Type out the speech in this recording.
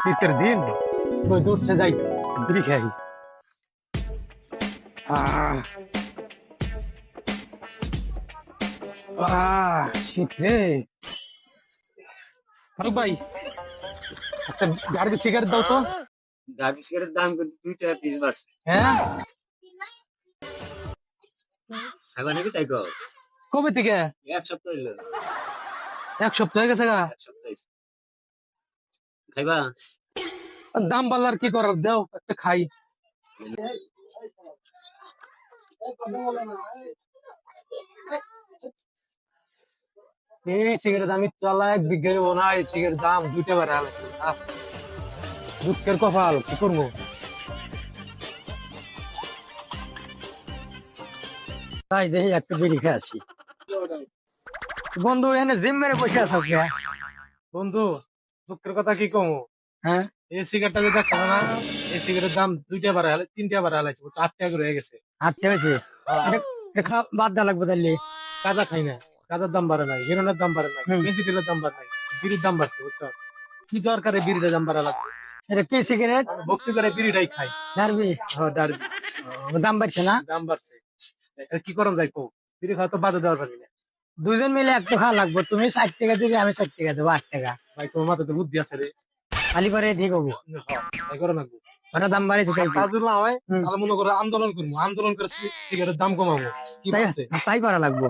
শীতের দিন ওই দূরছে যাই বিড়ি খাই। আহ শীত রে। ফারুক ভাই, একটা গাড়ি সিগারেট দাও তো। ডাব বিস্কুটের দাম কিন্তু 2 টাকা পিস বাড়ছে। হ্যাঁ, খাইবা নাকি তাই কও? কবে থেকে? এক সপ্তাহ হইলো। এক সপ্তাহ হয়ে গেছে গা। এক সপ্তাহ হইছে। খাইবা? দাম বাড়লার কি করার, দাও একটা খাই। এই সিগারেট আমি চালা এক বিঘা নেবো না, এই সিগারেট দাম 2 টাকা বাড়া আছে। দুঃখের কপাল, কি করবো? তাই দেখি একটা বিড়ি খেয়ে আসি। বন্ধু এনে জিম মেরে বসে আছো কে? বন্ধু, দুঃখের কথা কি কমো? হ্যাঁ, এই সিগারেটটা যে দেখো না, এই সিগারেটের দাম 2 টাকা বাড়া হলে 3 টাকা বাড়া হলেছে, 8 টাকা করে হয়ে গেছে। হাঁটতে হয়েছে। বাদ দেওয়া লাগবে তাহলে। কাজা খাই না, কাজার দাম বাড়ে নাই, হিরোনের দাম বাড়ে নাই, হুম। পেন্সিলের দাম বাড়ে নাই, বিড়ির দাম বাড়ছে, বুঝছো? কি দরকারে বিড়িটার দাম বাড়া লাগবে? এটা কি সিগারেট? ভক্তি করে বিড়িটাই খাই। ডারবি ডার্বি দাম বাড়ছে না? দাম বাড়ছে, এর কি করম যাই কো? বিড়ি খাওয়া তো বাদে দেওয়ার পারি না। দুজন মিলে একটু খাওয়া লাগবে। তুমি 60 টাকা দিবে, আমি 60 টাকা দেবো, 8 টাকা। ভাই তোমার মাথায় তো বুদ্ধি আছে রে। খালি করে ঠিক হবো। তাই করো না। ওরা দাম বাড়িয়েছে তাই কি? কাজ না হয় হুম। তাহলে মনে করো আন্দোলন করবো, আন্দোলন করে সিগারেটের দাম কমাবো, কি তাই বলছে? তাই করা লাগবো।